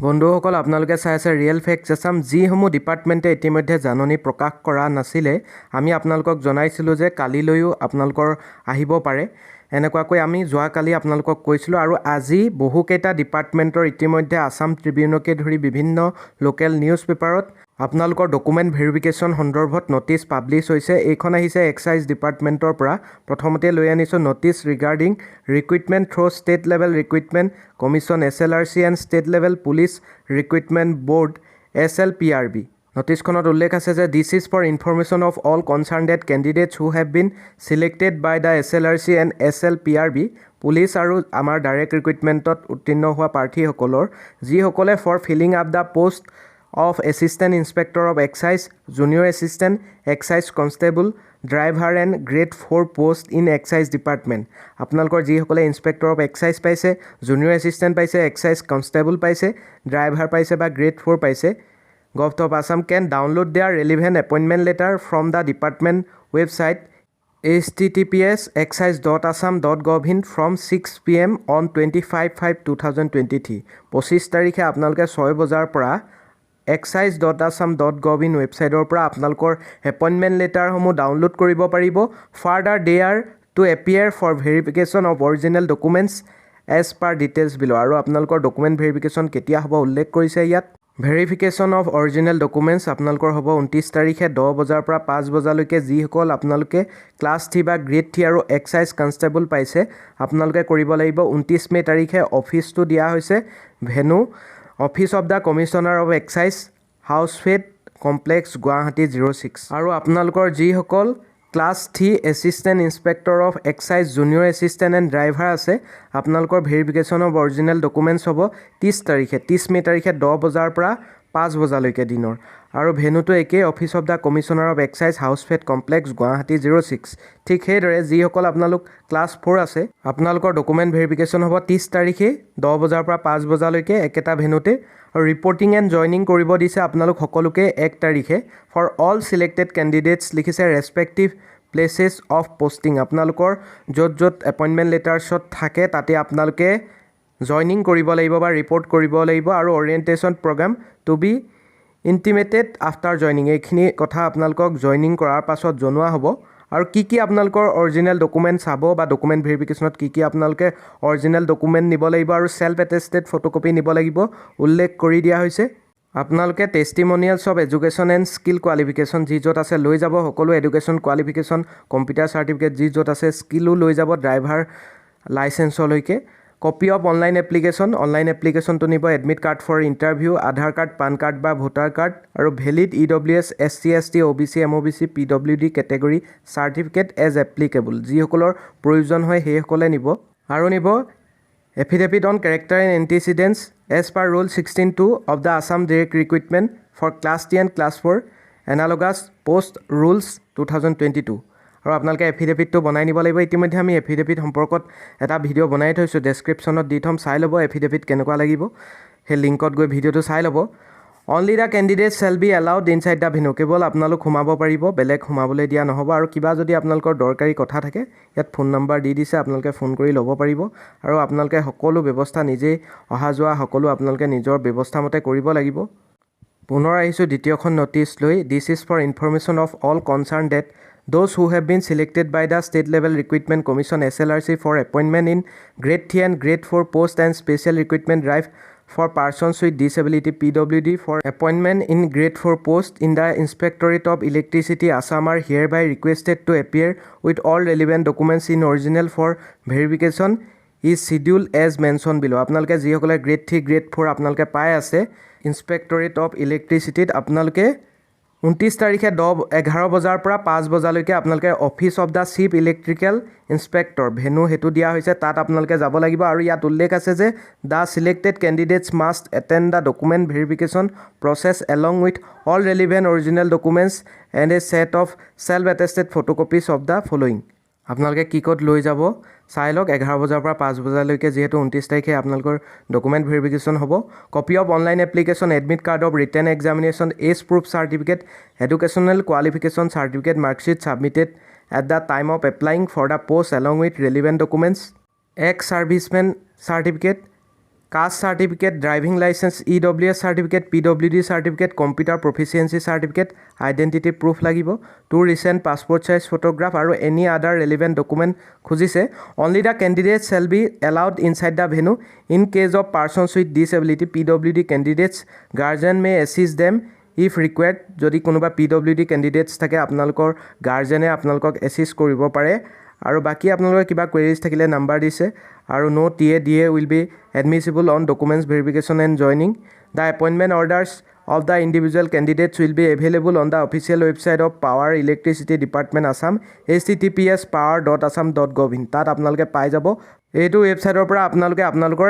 বন্ধুসকল আপোনালোকে চাই আছে ৰিয়েল ফেক্টছ আছাম যিসমূহ ডিপাৰ্টমেণ্টে ইতিমধ্যে জাননী প্ৰকাশ কৰা নাছিলে আমি আপোনালোকক জনাইছিলোঁ যে কালিলৈও আপোনালোকৰ আহিব পাৰে এনেকুৱাকৈ আমি যোৱাকালি আপোনালোকক কৈছিলোঁ আৰু আজি বহুকেইটা ডিপাৰ্টমেণ্টৰ ইতিমধ্যে আছাম ট্ৰিবিউনকে ধৰি বিভিন্ন লোকেল নিউজ পেপাৰত আপোনালোকৰ ডকুমেণ্ট ভেৰিফিকেশ্যন সন্দৰ্ভত নটিচ পাব্লিছ হৈছে। এইখন আহিছে এক্সাইজ ডিপাৰ্টমেণ্টৰ পৰা। প্ৰথমতে লৈ আনিছোঁ notice regarding recruitment through state level recruitment commission SLRC and state level police recruitment board SLPRB। নটিচখনত উল্লেখ আছে যে this is for information of all concerned candidates who have been selected by the SLRC and SLPRB police আৰু আমাৰ direct ৰিক্ৰুইটমেণ্টত উত্তীৰ্ণ হোৱা প্ৰাৰ্থীসকলৰ যিসকলে for filling up the post of Assistant Inspector of Excise, Junior Assistant, Excise Constable, Driver and Grade 4 post in Excise Department. আপোনালোকৰ যিসকলে Inspector of Excise পাইছে, Junior Assistant পাইছে, Excise Constable পাইছে, Driver পাইছে বা Grade 4 পাইছে, Govt of Assam can download their relevant appointment letter from the department website https://excise.assam.gov.in from 6 PM on 25/5/2023. 25 তাৰিখে আপোনালোকে 6 বজাৰ পৰা excise.assam.gov.in ৱেবছাইটৰ পৰা আপোনালোকৰ এপইণ্টমেণ্ট লেটাৰসমূহ ডাউনলোড কৰিব পাৰিব। Further they are to appear for verification of original documents as per details below' আৰু আপোনালোকৰ ডকুমেণ্ট ভেৰিফিকেশ্যন কেতিয়া হ'ব উল্লেখ কৰিছে ইয়াত। ভেৰিফিকেশ্যন অফ অৰিজিনেল ডকুমেণ্টছ আপোনালোকৰ হ'ব 29 তাৰিখে 10 বজাৰ পৰা 5 বজালৈকে। যিসকল আপোনালোকে ক্লাছ 3 বা গ্ৰেড 3 আৰু এক্সাইজ কনষ্টেবল পাইছে আপোনালোকে কৰিব লাগিব 29 মে' তাৰিখে। অফিচটো দিয়া হৈছে venue office of the commissioner of excise Housefed complex Guwahati 06। আৰু আপোনালোকৰ যিসকল class 3 assistant inspector of excise junior assistant and driver আছে আপোনালোকৰ ভেৰিফিকেশ্যন অফ অৰিজিনেল ডকুমেণ্টছ হ'ব 30 তাৰিখে 30 মে' তাৰিখে 10 বজাৰ পৰা 5 বজালৈকে দিনৰ। আৰু ভেনুটো একেই office of the commissioner of excise Housefed complex Guwahati 06। ঠিক সেইদৰে যিসকল আপোনালোক ক্লাছ 4 আছে আপোনালোকৰ ডকুমেণ্ট ভেৰিফিকেশ্যন হ'ব 30 তাৰিখে 10 বজাৰ পৰা 5 বজালৈকে একেটা ভেনুতে। আৰু ৰিপৰ্টিং এণ্ড জইনিং কৰিব দিছে আপোনালোক সকলোকে 1 তাৰিখে। ফৰ অল ছিলেক্টেড কেণ্ডিডেটছ লিখিছে ৰেচপেক্টিভ প্লেচেছ অফ পষ্টিং। আপোনালোকৰ য'ত য'ত এপইণ্টমেণ্ট লেটাৰ্ছত থাকে তাতে আপোনালোকে জইনিং কৰিব লাগিব বা ৰিপৰ্ট কৰিব লাগিব। আৰু orientation program to be intimated after joining এইখিনি কথা আপোনালোকক জইনিং কৰাৰ পাছত জনোৱা হ'ব। আৰু কি আপোনালোকৰ অৰিজিনেল ডকুমেণ্ট চাব বা ডকুমেণ্ট ভেৰিফিকেশ্যনত কি আপোনালোকে অৰিজিনেল ডকুমেণ্ট নিব লাগিব আৰু ছেল্ফ এটেষ্টেড ফটোকপি নিব লাগিব উল্লেখ কৰি দিয়া হৈছে। আপোনালোকে testimonials of education and skill qualification যি য'ত আছে লৈ যাব। সকলো এডুকেশ্যন কোৱালিফিকেশ্যন কম্পিউটাৰ চাৰ্টিফিকেট যি য'ত আছে স্কিলো লৈ যাব ড্ৰাইভাৰ লাইচেঞ্চলৈকে। কপি অফ অনলাইন এপ্লিকেশ্যনটো নিব। Admit card for interview, Aadhaar card, PAN card বা ভোটাৰ কাৰ্ড আৰু valid EWS SC ST OBC MOBC PWD category certificate as applicable যিসকলৰ প্ৰয়োজন হয় সেইসকলে নিব। আৰু নিব affidavit on character and antecedents as per rule 16(2) of the Assam direct recruitment for class 3 and class 4 analogous post rules 2022। আৰু আপোনালোকে এফিডেভিটটো বনাই নিব লাগিব। ইতিমধ্যে আমি এফিডেভিট সম্পৰ্কত এটা ভিডিঅ' বনাই থৈছোঁ, ডেছক্ৰিপশ্যনত দি থ'ম, চাই ল'ব এফিডেভিট কেনেকুৱা লাগিব। সেই লিংকত গৈ ভিডিঅ'টো চাই ল'ব। Only the candidate shall be allowed inside the venue. কেৱল আপোনালোক সোমাব পাৰিব, বেলেগ সোমাবলৈ দিয়া নহ'ব। আৰু কিবা যদি আপোনালোকৰ দৰকাৰী কথা থাকে ইয়াত ফোন নম্বৰ দি দিছে, আপোনালোকে ফোন কৰি ল'ব পাৰিব। আৰু আপোনালোকে সকলো ব্যৱস্থা নিজেই অহা যোৱা সকলো আপোনালোকে নিজৰ ব্যৱস্থা মতে কৰিব লাগিব। পুনৰ আহিছোঁ দ্বিতীয়খন নটিচ লৈ। This is for information of all concerned that those who have been selected by the State Level Recruitment Commission SLRC for appointment in Grade 3 and Grade 4 post and Special Recruitment Drive for persons with disability PWD for appointment in Grade 4 post in the Inspectorate of Electricity Assam are hereby requested to appear with all relevant documents in original for verification is scheduled as mentioned below। আপোনালোকে যিসকলে Grade 3 Grade 4 আপোনালোকে পাই আছে Inspectorate of Electricity আপোনালোকে 29 তাৰিখে 11 বজাৰ পৰা 5 বজালৈকে আপোনালোকে office of the chief electrical inspector venue সেইটো দিয়া হৈছে তাত আপোনালোকে যাব লাগিব। আৰু ইয়াত উল্লেখ আছে যে the selected candidates must attend the document verification process along with all relevant original documents and a set of self attested photocopies of the following. আপোনালোকে কি ক'ত লৈ যাব চাই লওক। 11 বজাৰ পৰা 5 বজালৈকে যিহেতু 29 তাৰিখে আপোনালোকৰ ডকুমেণ্ট ভেৰিফিকেশ্যন হ'ব। Copy of online application, admit card of written examination, age proof certificate, educational qualification certificate, marksheet submitted at the time of applying for the post along with relevant documents, ex servicemen certificate, caste certificate, driving licence, EWS certificate, PWD certificate, computer proficiency certificate, identity proof লাগিব, 2 recent passport size photograph আৰু any other relevant document খুজিছে। Only the candidates shall be allowed inside the venue in case of persons with disability. PWD candidates guardian may assist them if required. যদি কোনোবা PWD candidates থাকে আপোনালোকৰ গাৰ্জেনে আপোনালোকক assist কৰিব পাৰে। আৰু বাকী আপোনালোকৰ কিবা কুৱেৰিজ থাকিলে নাম্বাৰ দিছে। আৰু no TA DA will be admissible on documents verification and joining. The appointment orders of the individual candidates will be available on the official website of Power Electricity Department Assam, https://power.assam.gov/in। তাত আপোনালোকে পাই যাব। এইটো ৱেবছাইটৰ পৰা আপোনালোকে আপোনালোকৰ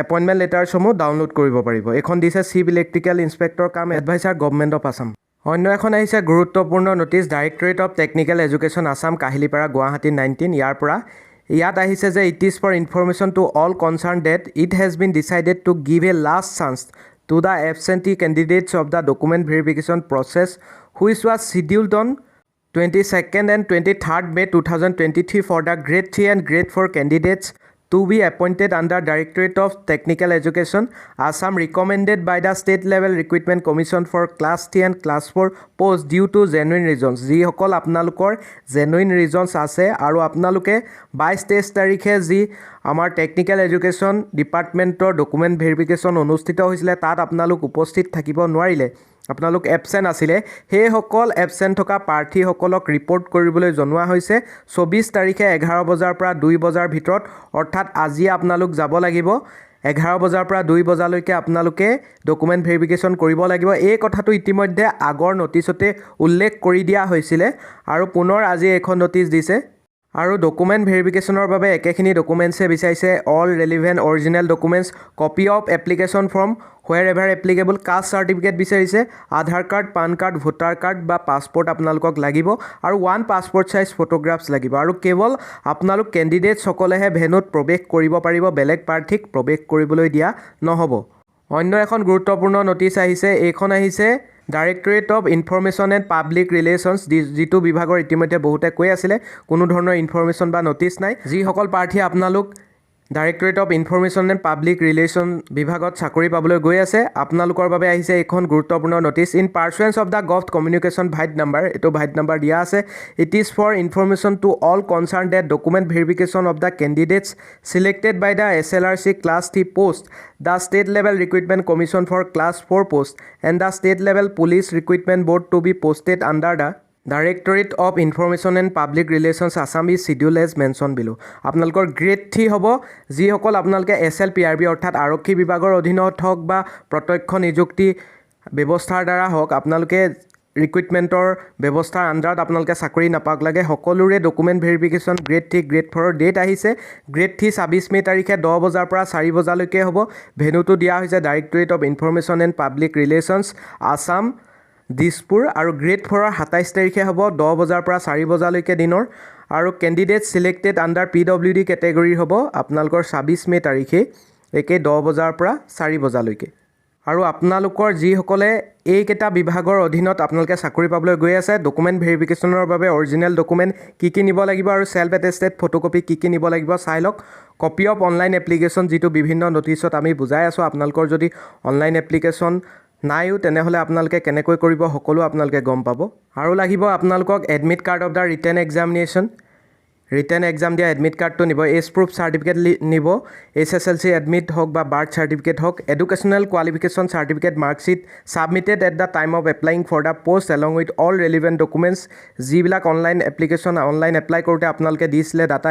appointment লেটাৰসমূহ download কৰিব পাৰিব। এখন দিছে chief electrical inspector cum adviser government of Assam. অন্য এখন আহিছে গুৰুত্বপূৰ্ণ notice, directorate of technical education Assam, Kahilipara, Guwahati 19। ইয়াত আহিছে যে it is for information to all concerned that it has been decided to give a last chance to the absentee candidates of the document verification process which was scheduled on 22nd and 23rd May 2023 for the grade 3 and grade 4 candidates to be appointed under Directorate of Technical Education Assam, recommended by the State Level Recruitment Commission for Class 3 and Class 4 post due to genuine reasons। যিসকল আপোনালোকৰ genuine reasons আছে আৰু আপোনালোকে 22-23 তাৰিখে যি আমাৰ technical education ডিপাৰ্টমেণ্টৰ document verification অনুষ্ঠিত হৈছিলে তাত আপোনালোক উপস্থিত থাকিব নোৱাৰিলে, আপোনালোক এবচেণ্ট আছিলে, সেইসকল এবচেণ্ট থকা প্ৰাৰ্থীসকলক ৰিপৰ্ট কৰিবলৈ জনোৱা হৈছে 24 তাৰিখে 11 বজাৰ পৰা 2 বজাৰ ভিতৰত, অৰ্থাৎ আজি আপোনালোক যাব লাগিব। 11 বজাৰ পৰা 2 বজালৈকে আপোনালোকে ডকুমেণ্ট ভেৰিফিকেশ্যন কৰিব লাগিব। এই কথাটো ইতিমধ্যে আগৰ নটিছতে উল্লেখ কৰি দিয়া হৈছিলে আৰু পুনৰ আজি এখন নটিছ দিছে। আৰু ডকুমেণ্ট ভেৰিফিকেশ্যনৰ বাবে একেখিনি ডকুমেণ্টছে বিচাৰিছে। All relevant original documents, copy of application form wherever applicable, caste certificate বিচাৰিছে, Aadhaar card, PAN card, voter card বা পাছপৰ্ট আপোনালোকক লাগিব আৰু 1 পাছপৰ্ট চাইজ ফটোগ্ৰাফছ লাগিব। আৰু কেৱল আপোনালোক কেণ্ডিডেটছসকলেহে ভেনুত প্ৰৱেশ কৰিব পাৰিব, বেলেগ প্ৰাৰ্থীক প্ৰৱেশ কৰিবলৈ দিয়া নহ'ব। অন্য এখন গুৰুত্বপূৰ্ণ নটিছ আহিছে, এইখন আহিছে directorate of information and public relations, যিটো বিভাগৰ ইতিমধ্যে বহুতে কৈ আছিলে কোনো ধৰণৰ ইনফৰমেশ্যন বা নটিছ নাই। যিসকল প্ৰাৰ্থী আপোনালোক directorate of information and public relation বিভাগত চাকৰি পাবলৈ গৈ আছে, আপোনালোকৰ বাবে আহিছে এইখন গুৰুত্বপূৰ্ণ notice. In pursuance of the gov communication vide number, এইটো ভাইট নাম্বাৰ দিয়া আছে। It is for information to all concerned that document verification of the candidates selected by the SLRC Class 3 post, the State Level Recruitment Commission for Class 4 post and the State Level Police Recruitment Board to be posted under the Directorate of Information and Public Relations Assam is scheduled as mentioned below। আপোনালোকৰ grade 3 হ'ব, যিসকল আপোনালোকে SLPRB অৰ্থাৎ আৰক্ষী বিভাগৰ অধীনত হওক বা প্ৰত্যক্ষ নিযুক্তি ব্যৱস্থাৰ দ্বাৰা হওক আপোনালোকে ৰিক্ৰুইটমেণ্টৰ ব্যৱস্থাৰ আণ্ডাৰত আপোনালোকে চাকৰি নাপাওক লাগে, সকলোৰে ডকুমেণ্ট ভেৰিফিকেশ্যন গ্ৰেড 3 গ্ৰেড 4ৰ ডেট আহিছে। গ্ৰেড 3 24 মে তাৰিখে 10 বজাৰ পৰা 4 বজালৈকে হ'ব। ভেনুটো দিয়া হৈছে directorate of information and public relations Assam, Dispur. আৰু গ্ৰেড 4ৰ 27 তাৰিখে হ'ব 10 বজাৰ পৰা 4 বজালৈকে দিনৰ। আৰু কেণ্ডিডেট চিলেক্টেড আণ্ডাৰ PWD কেটেগৰীৰ হ'ব আপোনালোকৰ 26 মে তাৰিখে একে 10 বজাৰ পৰা 4 বজালৈকে। আৰু আপোনালোকৰ যিসকলে এইকেইটা বিভাগৰ অধীনত আপোনালোকে চাকৰি পাবলৈ গৈ আছে, ডকুমেণ্ট ভেৰিফিকেশ্যনৰ বাবে অৰিজিনেল ডকুমেণ্ট কি নিব লাগিব আৰু ছেল্ফ এটেষ্টেড ফটোকপি কি নিব লাগিব চাই লওক। কপি অফ অনলাইন এপ্লিকেশ্যন, যিটো বিভিন্ন নটিছত আমি বুজাই আছোঁ, আপোনালোকৰ যদি অনলাইন এপ্লিকেশ্যন নাইও তেনেহ'লে আপোনালোকে কেনেকৈ কৰিব সকলো আপোনালোকে গম পাব। আৰু লাগিব আপোনালোকক admit card of the written examination, written exam দিয়া এডমিট কাৰ্ডটো নিব, এজ প্ৰুফ চাৰ্টিফিকেট নিব, SSLC এডমিট হওক বা বাৰ্থ চাৰ্টিফিকেট হওক, educational qualification certificate marksheet submitted at the time of applying for the post along with all relevant documents, যিবিলাক online apply কৰোঁতে আপোনালোকে দিছিলে ডাটা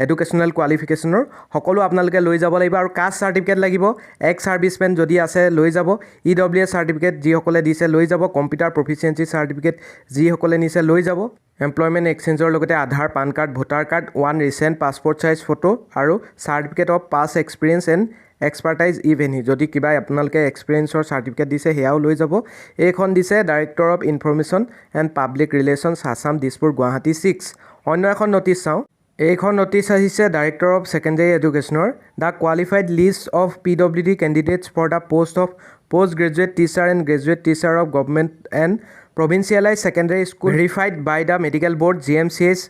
এডুকেশ্যনেল কোৱালিফিকেশ্যনৰ সকলো আপোনালোকে লৈ যাব লাগিব। আৰু কাষ্ট চাৰ্টিফিকেট লাগিব, এক্স ছাৰ্ভিচমেন যদি আছে লৈ যাব, EWS চাৰ্টিফিকেট যিসকলে দিছে লৈ যাব, কম্পিউটাৰ প্ৰফিচিয়েঞ্চি চাৰ্টিফিকেট যিসকলে নিছে লৈ যাব, এমপ্লয়মেণ্ট এক্সচেঞ্জৰ লগতে Aadhaar, PAN card, voter card, 1 recent passport size photo আৰু certificate of past experience and expertise if any, যদি কিবা আপোনালোকে এক্সপিৰিয়েঞ্চৰ চাৰ্টিফিকেট দিছে সেয়াও লৈ যাব। এইখন দিছে director of information and public relations Assam, Dispur, Guwahati 6। অন্য এখন নটিছ চাওঁ, এইখন নটিছ আহিছে ডাইৰেক্টৰ অফ ছেকেণ্ডেৰী এডুকেশ্যনৰ। The qualified list of PWD candidates for the post of post graduate teacher and graduate teacher of government and provincialized secondary school verified by the medical board GMCH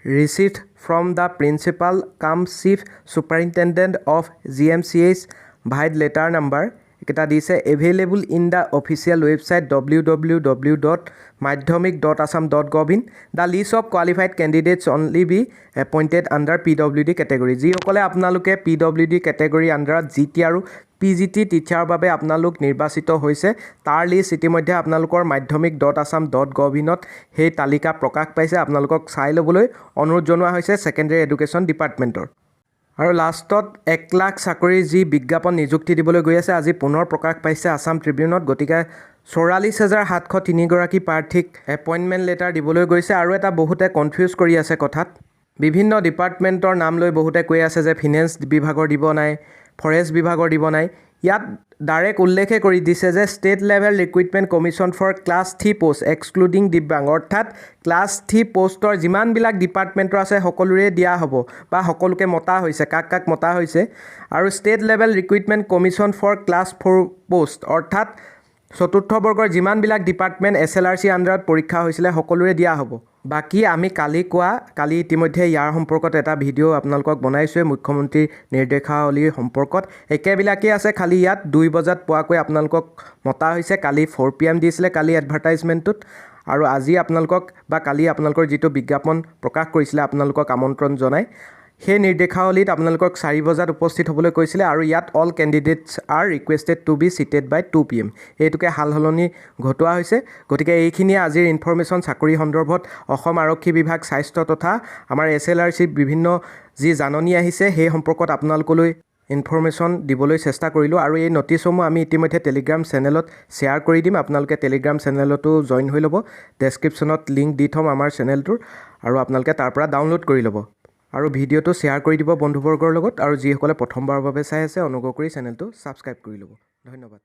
received from the principal cum chief superintendent of GMCH vide letter number এটা দিছে available in the official website www.madhyamik.assam.gov in the least of qualified candidates only be appointed under PWD category যিসকলে আপোনালোকে PWD category আণ্ডাৰত GT আৰু PGT টিচাৰৰ বাবে আপোনালোক নিৰ্বাচিত হৈছে তাৰ লিষ্ট ইতিমধ্যে আপোনালোকৰ madhyamik.assam.gov inত সেই তালিকা প্ৰকাশ পাইছে আপোনালোকক চাই ল'বলৈ অনুৰোধ জনোৱা হৈছে ছেকেণ্ডেৰী এডুকেশ্যন ডিপাৰ্টমেণ্টৰ আৰু লাষ্টত 1 লাখ চাকৰিৰ যি বিজ্ঞাপন নিযুক্তি দিবলৈ গৈ আছে আজি পুনৰ প্ৰকাশ পাইছে আছাম ট্ৰিবিউনত গতিকে 44,703 গৰাকী প্ৰাৰ্থীক এপইণ্টমেণ্ট লেটাৰ দিবলৈ গৈছে আৰু এটা বহুতে কনফিউজ কৰি আছে কথাত বিভিন্ন ডিপাৰ্টমেণ্টৰ নাম লৈ বহুতে কৈ আছে যে ফিনেন্স বিভাগৰ দিব নাই ফৰেষ্ট বিভাগৰ দিব নাই ইয়াত ডাইৰেক্ট উল্লেখে কৰি দিছে যে state level recruitment commission for class 3 post excluding দিব্যাংগ অৰ্থাৎ ক্লাছ 3 পোষ্টৰ যিমানবিলাক ডিপাৰ্টমেণ্টৰ আছে সকলোৰে দিয়া হ'ব বা সকলোকে মতা হৈছে কাক মতা হৈছে আৰু state level recruitment commission for class 4 post অৰ্থাৎ চতুৰ্থ বৰ্গৰ যিমানবিলাক ডিপাৰ্টমেণ্ট SLRC আণ্ডাৰত পৰীক্ষা হৈছিলে সকলোৰে দিয়া হ'ব বাকী আমি কালি ইতিমধ্যে ইয়াৰ সম্পৰ্কত এটা ভিডিঅ' আপোনালোকক বনাইছোৱে মুখ্যমন্ত্ৰীৰ নিৰ্দেশাৱলীৰ সম্পৰ্কত একেবিলাকেই আছে খালি ইয়াত 2 বজাত পোৱাকৈ আপোনালোকক মতা হৈছে কালি 4 PM দিছিলে কালি এডভাৰটাইজমেণ্টটোত আৰু আজি আপোনালোকক বা কালি আপোনালোকৰ যিটো বিজ্ঞাপন প্ৰকাশ কৰিছিলে আপোনালোকক আমন্ত্ৰণ জনাই সেই নিৰ্দেশাৱলীত আপোনালোকক 4 বজাত উপস্থিত হ'বলৈ কৈছিলে আৰু ইয়াত all candidates are requested to be seated by 2 PM এইটোকে সালসলনি ঘটোৱা হৈছে গতিকে এইখিনিয়ে আজিৰ ইনফৰমেশ্যন চাকৰি সন্দৰ্ভত অসম আৰক্ষী বিভাগ স্বাস্থ্য তথা আমাৰ SLRC বিভিন্ন যি জাননী আহিছে সেই সম্পৰ্কত আপোনালোকলৈ ইনফৰমেশ্যন দিবলৈ চেষ্টা কৰিলোঁ আৰু এই নটিছসমূহ আমি ইতিমধ্যে টেলিগ্ৰাম চেনেলত শ্বেয়াৰ কৰি দিম আপোনালোকে টেলিগ্ৰাম চেনেলতো জইন হৈ ল'ব ডেছক্ৰিপশ্যনত লিংক দি থ'ম আমাৰ চেনেলটোৰ আৰু আপোনালোকে তাৰ পৰা ডাউনলোড কৰি ল'ব আৰু ভিডিঅ'টো শ্বেয়াৰ কৰি দিব বন্ধুবৰ্গৰ লগত আৰু যিসকলে প্ৰথমবাৰৰ বাবে চাই আছে অনুগ্ৰহ কৰি চেনেলটো ছাবস্ক্ৰাইব কৰি ল'ব ধন্যবাদ